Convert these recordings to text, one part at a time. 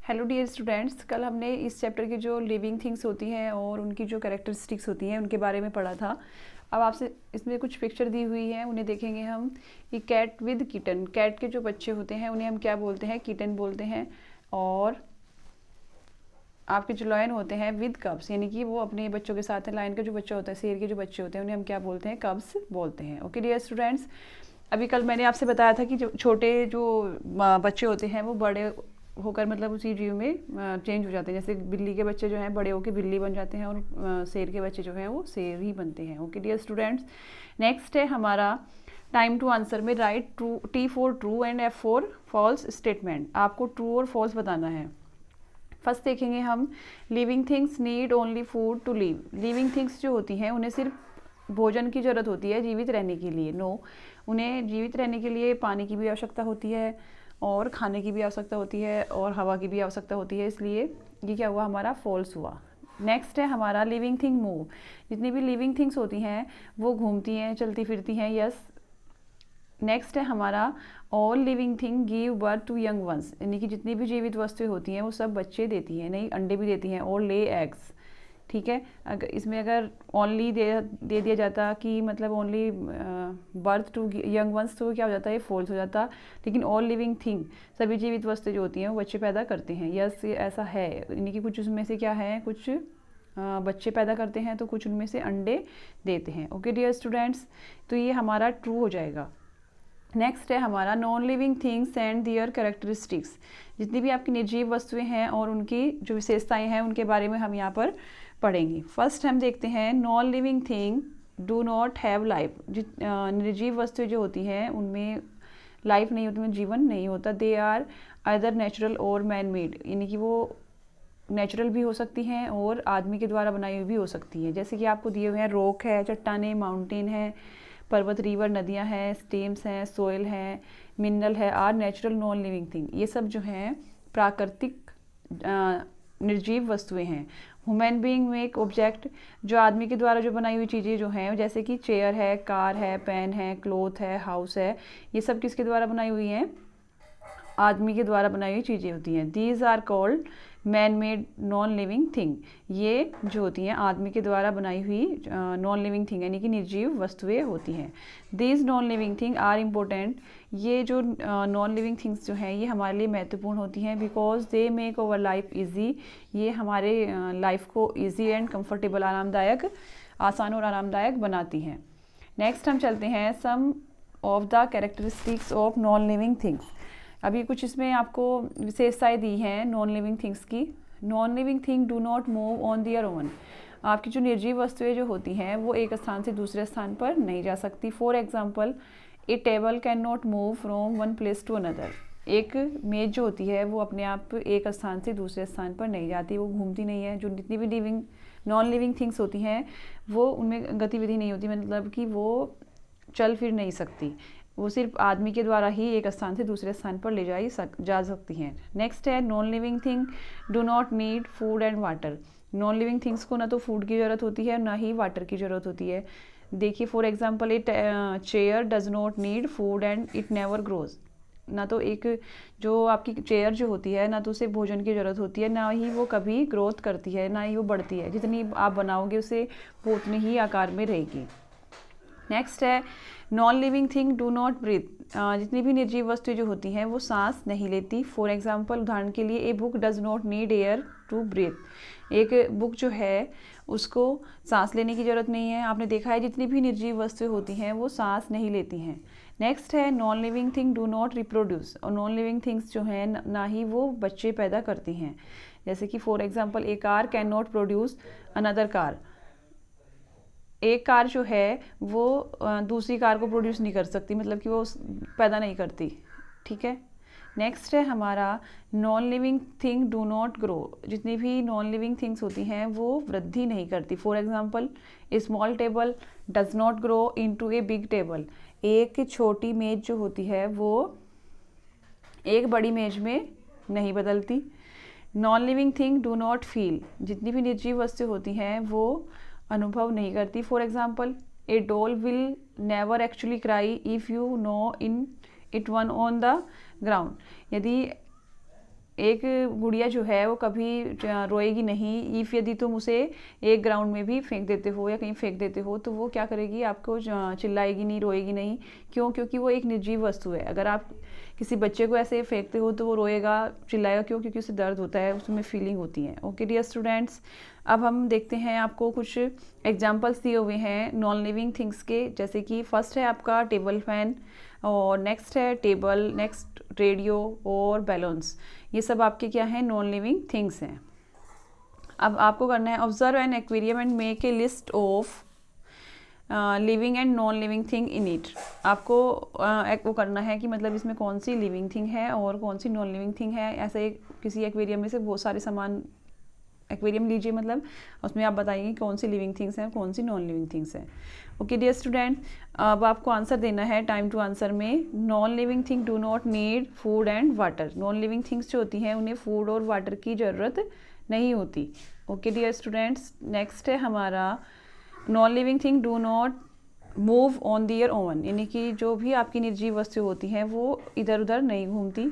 Hello dear students, कल हमने इस चैप्टर की जो लिविंग थिंग्स होती हैं और उनकी जो कैरेक्टरिस्टिक्स होती हैं उनके बारे में पढ़ा था। अब आपसे इसमें कुछ पिक्चर दी हुई हैं, उन्हें देखेंगे हम कि कैट विद किटन, कैट के जो बच्चे होते हैं उन्हें हम क्या बोलते हैं, किटन बोलते हैं। और आपके जो लायन होते हैं विद कब्स, यानी कि वो अपने बच्चों के साथ हैं। लायन का जो बच्चा होता है, शेर के जो बच्चे होते हैं उन्हें हम क्या बोलते हैं, कब्स बोलते हैं। ओके डियर स्टूडेंट्स, अभी कल मैंने आपसे बताया था कि जो छोटे जो बच्चे होते हैं वो बड़े होकर मतलब उसी जीव में चेंज हो जाते हैं। जैसे बिल्ली के बच्चे जो हैं बड़े होकर बिल्ली बन जाते हैं और शेर के बच्चे जो हैं वो शेर ही बनते हैं। ओके डियर स्टूडेंट्स, नेक्स्ट है हमारा टाइम टू आंसर में right true, T for true and F for false statement. आपको ट्रू और फॉल्स बताना है। फर्स्ट देखेंगे हम, living things need only food to live. Living things जो होती हैं उन्हें सिर्फ भोजन की ज़रूरत होती है जीवित रहने के लिए। नो, उन्हें जीवित रहने के लिए पानी की भी आवश्यकता होती है और खाने की भी आवश्यकता होती है और हवा की भी आवश्यकता होती है। इसलिए ये क्या हुआ, हमारा फॉल्स हुआ। नेक्स्ट है हमारा लिविंग थिंग मूव। जितनी भी लिविंग थिंग्स होती हैं वो घूमती हैं, चलती फिरती हैं। यस। नेक्स्ट है हमारा all living thing give birth to young ones, यानी कि जितनी भी जीवित वस्तुएं होती हैं वो सब बच्चे देती हैं, नहीं अंडे भी देती हैं और ले एग्स। ठीक है, अगर इसमें अगर ओनली दे दिया जाता कि मतलब only birth to young ones, तो क्या हो जाता है, ये फॉल्स हो जाता। लेकिन ऑल लिविंग थिंग, सभी जीवित वस्तुएं जो होती हैं वो बच्चे पैदा करते हैं। यस, ये ऐसा है। यानी कि कुछ उसमें से क्या है, कुछ बच्चे पैदा करते हैं तो कुछ उनमें से अंडे देते हैं। ओके डियर स्टूडेंट्स, तो ये हमारा ट्रू हो जाएगा। नेक्स्ट है हमारा non living things and their characteristics. जितनी भी आपकी निर्जीव वस्तुएं हैं और उनकी जो विशेषताएं हैं उनके बारे में हम यहाँ पर पढ़ेंगे। फर्स्ट हम देखते हैं, non living thing do not have life. निर्जीव वस्तुएं जो होती हैं उनमें लाइफ नहीं होती, उनमें जीवन नहीं होता। दे आर आइदर नेचुरल और मैन मेड, यानी कि वो नेचुरल भी हो सकती हैं और आदमी के द्वारा बनाई हुई भी हो सकती हैं। जैसे कि आपको दिए हुए हैं, रॉक है, चट्टाने, माउंटेन है, पर्वत, रिवर, नदियां हैं, स्टेम्स हैं, सोयल हैं, मिनरल है, are natural non living thing. ये सब जो हैं प्राकृतिक निर्जीव वस्तुएं हैं। ह्यूमन बीइंग मेक ऑब्जेक्ट, जो आदमी के द्वारा जो बनाई हुई चीज़ें जो हैं, जैसे कि चेयर है, कार है, पेन है, क्लॉथ है, हाउस है, ये सब किसके द्वारा बनाई हुई हैं, आदमी के द्वारा बनाई हुई चीज़ें होती हैं। These are called man made non living thing. ये जो होती हैं आदमी के द्वारा बनाई हुई नॉन लिविंग थिंग, यानी कि निर्जीव वस्तुएं होती हैं। These non living thing are important, ये जो नॉन लिविंग थिंग्स जो हैं ये हमारे लिए महत्वपूर्ण होती हैं। Because they make our life easy, ये हमारे लाइफ को ईजी एंड कम्फर्टेबल, आरामदायक, आसान और आरामदायक बनाती हैं। नेक्स्ट हम चलते हैं, some of the characteristics of non living things. अभी कुछ इसमें आपको विशेषताएं दी हैं नॉन लिविंग थिंग्स की। Non living thing do not move on their own. आपकी जो निर्जीव वस्तुएं जो होती हैं वो एक स्थान से दूसरे स्थान पर नहीं जा सकती। For example, a table can not move from one place to another. एक मेज जो होती है वो अपने आप एक स्थान से दूसरे स्थान पर नहीं जाती, वो घूमती नहीं है। जो जितनी भी लिविंग नॉन लिविंग थिंग्स होती हैं वो उनमें गतिविधि नहीं होती, मतलब कि वो चल फिर नहीं सकती, वो सिर्फ आदमी के द्वारा ही एक स्थान से दूसरे स्थान पर ले जा सकती हैं। नेक्स्ट है, non living thing do not need food and water. Non living things को ना तो फूड की ज़रूरत होती है ना ही वाटर की ज़रूरत होती है। देखिए, for example, it chair does not need food and it never grows. ना तो एक जो आपकी चेयर जो होती है ना तो उसे भोजन की ज़रूरत होती है, ना ही वो कभी ग्रोथ करती है, ना ही वो बढ़ती है। जितनी आप बनाओगे उसे वो उतने ही आकार में रहेगी। नेक्स्ट है, non living thing do not breathe. जितनी भी निर्जीव वस्तुएं जो होती हैं वो सांस नहीं लेती। फॉर एग्जाम्पल, उदाहरण के लिए, a book does not need air to breathe. एक बुक जो है उसको सांस लेने की ज़रूरत नहीं है। आपने देखा है जितनी भी निर्जीव वस्तुएं होती हैं वो सांस नहीं लेती हैं। नेक्स्ट है, non living thing do not reproduce. और नॉन लिविंग थिंग्स जो हैं ना ही वो बच्चे पैदा करती हैं। जैसे कि for example, A car can not produce another car. एक कार जो है वो दूसरी कार को प्रोड्यूस नहीं कर सकती, मतलब कि वो पैदा नहीं करती। ठीक है। नेक्स्ट है हमारा, non living thing do not grow. जितनी भी नॉन लिविंग थिंग्स होती हैं वो वृद्धि नहीं करती। For example, A small table does not grow into a big table. एक छोटी मेज जो होती है वो एक बड़ी मेज में नहीं बदलती। Non living thing do not feel. जितनी भी निर्जीव वस्तु होती हैं वो अनुभव नहीं करती। For example, A doll will never actually cry if you know in it one on the ground. यदि एक गुड़िया जो है वो कभी रोएगी नहीं। इफ़ यदि तुम उसे एक ग्राउंड में भी फेंक देते हो या कहीं फेंक देते हो तो वो क्या करेगी, आपको चिल्लाएगी नहीं, रोएगी नहीं। क्यों? क्योंकि वो एक निर्जीव वस्तु है। अगर आप किसी बच्चे को ऐसे फेंकते हो तो वो रोएगा, चिल्लाएगा। क्यों? क्योंकि उसे दर्द होता है, उसमें फीलिंग होती है। ओके डियर स्टूडेंट्स, अब हम देखते हैं, आपको कुछ एग्जाम्पल्स दिए हुए हैं नॉन लिविंग थिंग्स के। जैसे कि फर्स्ट है आपका टेबल फैन, और नेक्स्ट है टेबल, नेक्स्ट रेडियो और बैलून्स। ये सब आपके क्या हैं? नॉन लिविंग थिंग्स हैं। अब आपको करना है observe an aquarium and make a list of living and non living thing in it. आपको वो करना है कि मतलब इसमें कौन सी लिविंग थिंग है और कौन सी नॉन लिविंग थिंग है। ऐसे किसी एक्वेरियम में से बहुत सारे सामान, एक्वेरियम लीजिए मतलब, उसमें आप बताइए कौन सी लिविंग थिंग्स हैं, कौन सी नॉन लिविंग थिंग्स हैं। ओके डियर स्टूडेंट, अब आपको आंसर देना है टाइम टू आंसर में। Non living thing do not need food and water. Non living things जो होती हैं उन्हें फूड और वाटर की ज़रूरत नहीं होती। ओके डियर स्टूडेंट्स, नेक्स्ट है हमारा non living thing do not move on their own. यानी कि जो भी आपकी निर्जीव वस्तु होती हैं वो इधर उधर नहीं घूमती।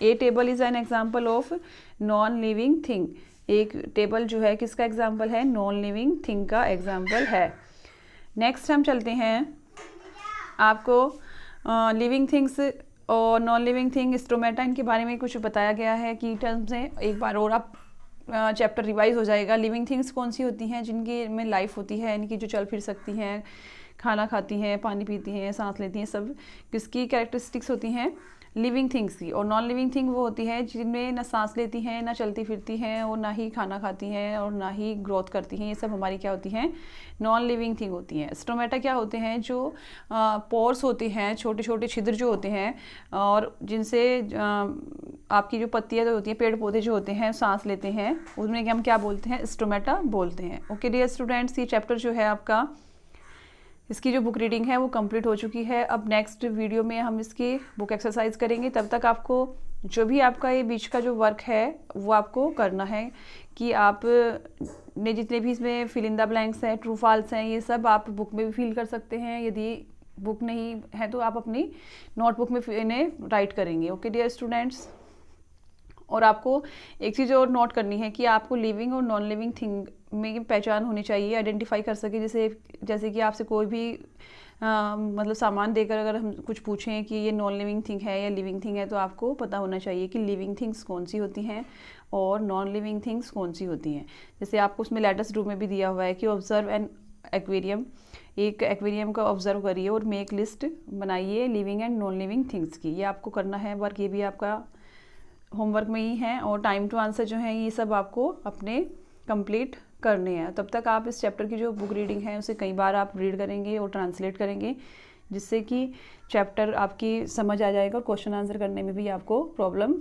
A table is an example of non living thing. एक टेबल जो है किसका एग्जाम्पल है? नॉन लिविंग थिंग का एग्जाम्पल है। नेक्स्ट हम चलते हैं, आपको लिविंग थिंग्स और नॉन लिविंग थिंग, स्टोमेटा, इनके बारे में कुछ बताया गया है की टर्म्स में। एक बार और आप चैप्टर रिवाइज हो जाएगा। लिविंग थिंग्स कौन सी होती हैं? जिनकी में लाइफ होती है, इनकी जो चल फिर सकती हैं, खाना खाती हैं, पानी पीती हैं, सांस लेती हैं, सब किसकी कैरेक्टरिस्टिक्स होती हैं? लिविंग थिंग्स की। और नॉन लिविंग थिंग वो होती है जिनमें ना सांस लेती हैं, ना चलती फिरती हैं, और ना ही खाना खाती हैं, और ना ही ग्रोथ करती हैं। ये सब हमारी क्या होती हैं? नॉन लिविंग थिंग होती हैं। स्टोमेटा क्या होते हैं? जो पोर्स होते हैं, छोटे छोटे छिद्र जो होते हैं, और जिनसे आपकी जो पत्तियाँ जो होती हैं, पेड़ पौधे जो होते हैं, सांस लेते हैं, उसमें हम क्या बोलते हैं? स्टोमेटा बोलते हैं। ओके डियर स्टूडेंट्स, ये चैप्टर जो है आपका, इसकी जो बुक रीडिंग है वो कंप्लीट हो चुकी है। अब नेक्स्ट वीडियो में हम इसकी बुक एक्सरसाइज करेंगे। तब तक आपको जो भी आपका ये बीच का जो वर्क है वो आपको करना है कि आप ने जितने भी इसमें फिल इन द ब्लैंक्स हैं, ट्रू फॉल्स हैं, ये सब आप बुक में भी फिल कर सकते हैं। यदि बुक नहीं है तो आप अपनी नोटबुक में इन्हें राइट करेंगे। ओके डियर स्टूडेंट्स, और आपको एक चीज़ और नोट करनी है कि आपको लिविंग और नॉन लिविंग थिंग में पहचान होनी चाहिए, आइडेंटिफाई कर सके। जैसे कि आपसे कोई भी मतलब सामान देकर अगर हम कुछ पूछें कि ये नॉन लिविंग थिंग है या लिविंग थिंग है, तो आपको पता होना चाहिए कि लिविंग थिंग्स कौन सी होती हैं और नॉन लिविंग थिंग्स कौन सी होती हैं। जैसे आपको उसमें लेटेस्ट रूम में भी दिया हुआ है कि ऑब्जर्व एन एक्वेरियम, एक एक्वेरियम का ऑब्जर्व करिए और मेक लिस्ट बनाइए living and non living things की। ये आपको करना है वर्क, ये भी आपका होमवर्क में ही है। और टाइम टू आंसर जो है ये सब आपको अपने कंप्लीट करने हैं। तब तक आप इस चैप्टर की जो बुक रीडिंग है उसे कई बार आप रीड करेंगे और ट्रांसलेट करेंगे, जिससे कि चैप्टर आपकी समझ आ जाएगा और क्वेश्चन आंसर करने में भी आपको प्रॉब्लम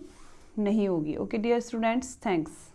नहीं होगी। Okay dear students, thanks.